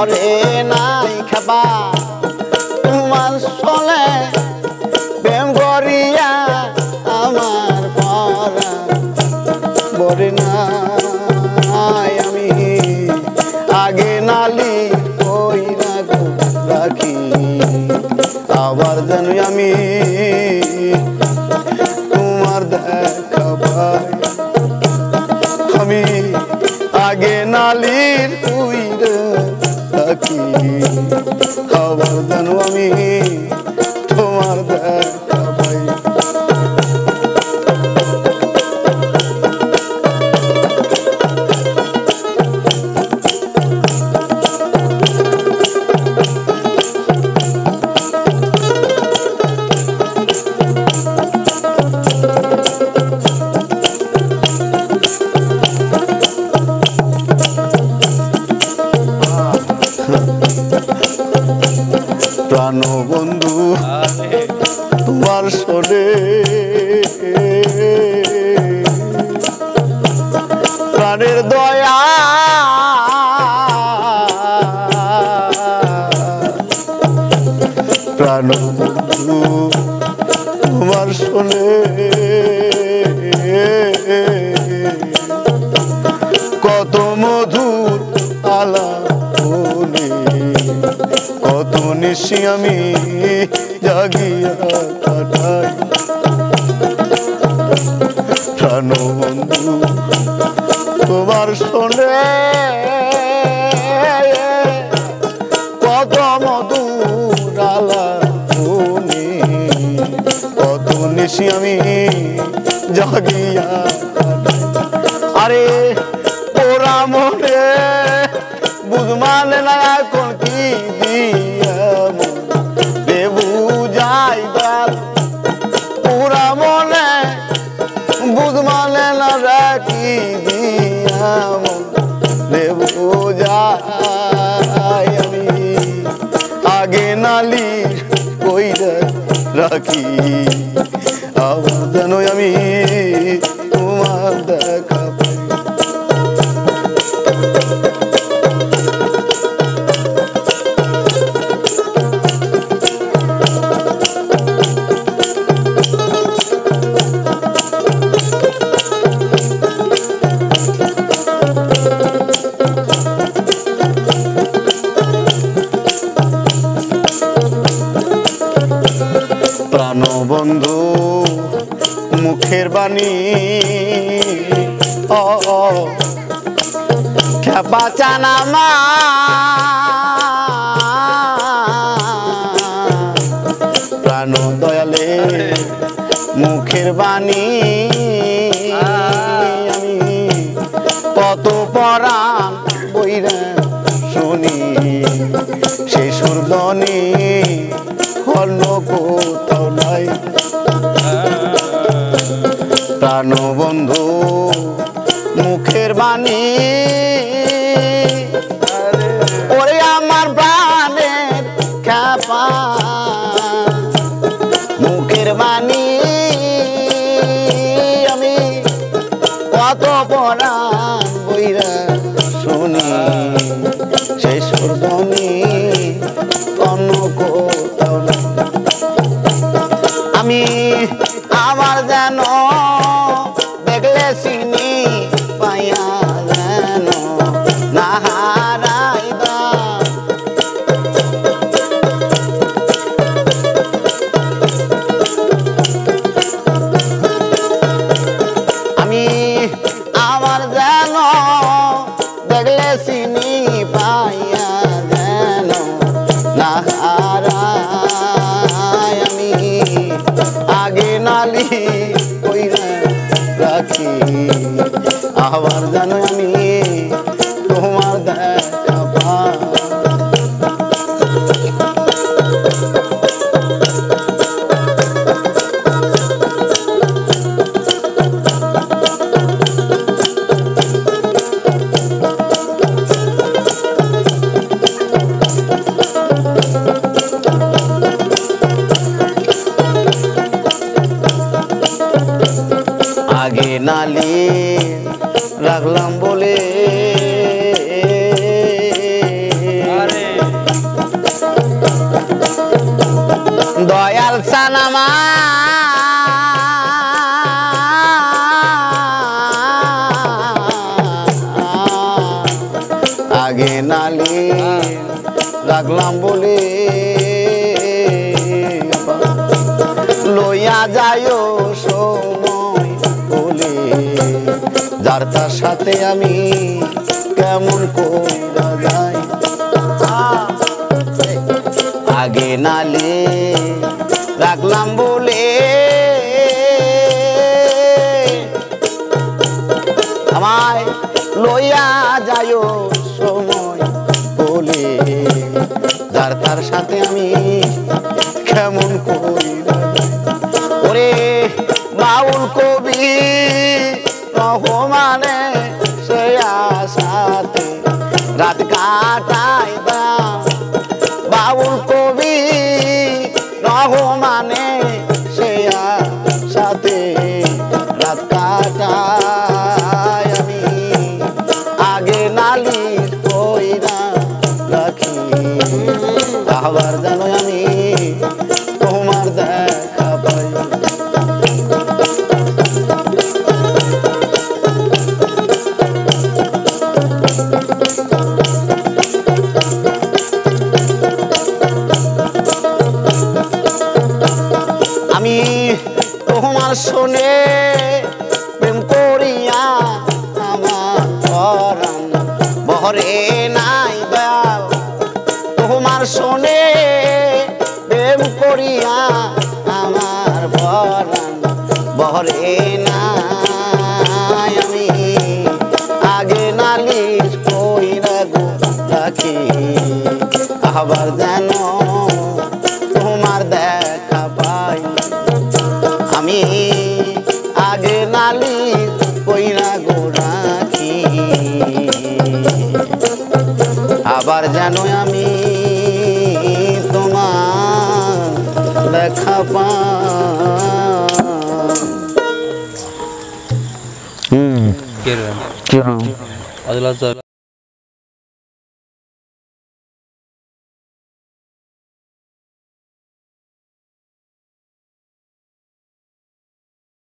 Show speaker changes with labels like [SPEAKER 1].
[SPEAKER 1] অরে নাই খাবা তোমার চলে প্রেম করিয়া আমার পরা বরে নাই আমি আগে নালি ওই রাখি আবার জানি আমি তোমার দেখা পাই আমি আগে নালির কইরা রাখি আবার জানো আমি তোমার দেখা পাই প্রাণ বন্ধু তোমার শোনে প্রাণের দয়া প্রাণ বন্ধু তোমার শোনে কত মধুর আলাপ কত নিশি আমি জাগিয়া কাটাই প্রাণ বন্ধু তোমার শোনে কত মধুর আলাপ কত নিশি আমি জাগিয়া কাটাই আরে ওরা মনে বুঝমানে না এখন কি দিয়া দেবু যাইবার পুরা মনে বুঝমানে না রাখি দিয়া দেবু যাই আমি আগে নালি কইরা রাখি আবার জানো আমি তোমার দেখা পাই প্রাণ বন্ধু মুখের বাণী খেপা চানা মা প্রাণ দয়ালে মুখের বাণী আমি কত পরাণ বইরা শুনি সেই সুরবনি অন্য কোথাও নাই প্রাণ বন্ধু মুখের বাণী ওরে আমার প্রাণের খেপা মুখের বাণী আমি কত পরাণ বইরা শুনি সেই সুরবনি অন্য কোথাও নাই আমি আমার যেন দেখলে চিনি পাইয়া যেন না হারাইবা আমি আমার যেন দেখলে চিনি পাইয়া যেন না হারাই আমি আগে নালি কইরা রাখি আবার জানো আমি তোমার দেখা পাই আগে নালি রাখলাম বলে আগে নালি রাখলাম বলে লইয়া যাইও সময় বলে যার তার সাথে আমি কেমন কইরা যাই আগে নালি রাখলাম বলে আমায় লইয়া যাইও সময় বলে যার তার সাথে আমি কেমন কইরা ওরে বাউল কবি রহমানে সে আশাতে রাত কাটাই দাম বাউল কবি রহমানে সে আশাতে রাত কাটাই আমি আগে নালি কইরা রাখি আবার জানো আমি তোমার দেখা পাই আমি তোমার শোনে প্রেম করিয়া আমার পরাণ বহরে নাই দয়াল তোমার শোনে প্রেম করিয়া আমার পরাণ বহরে নাই আমি আগে নালিশ কইরা গো রাখি আবার জানো তোমার দেখা পাই আমি আগে নালিশ কইরা গো রাখি আবার জানো আমি তোমার দেখা পাই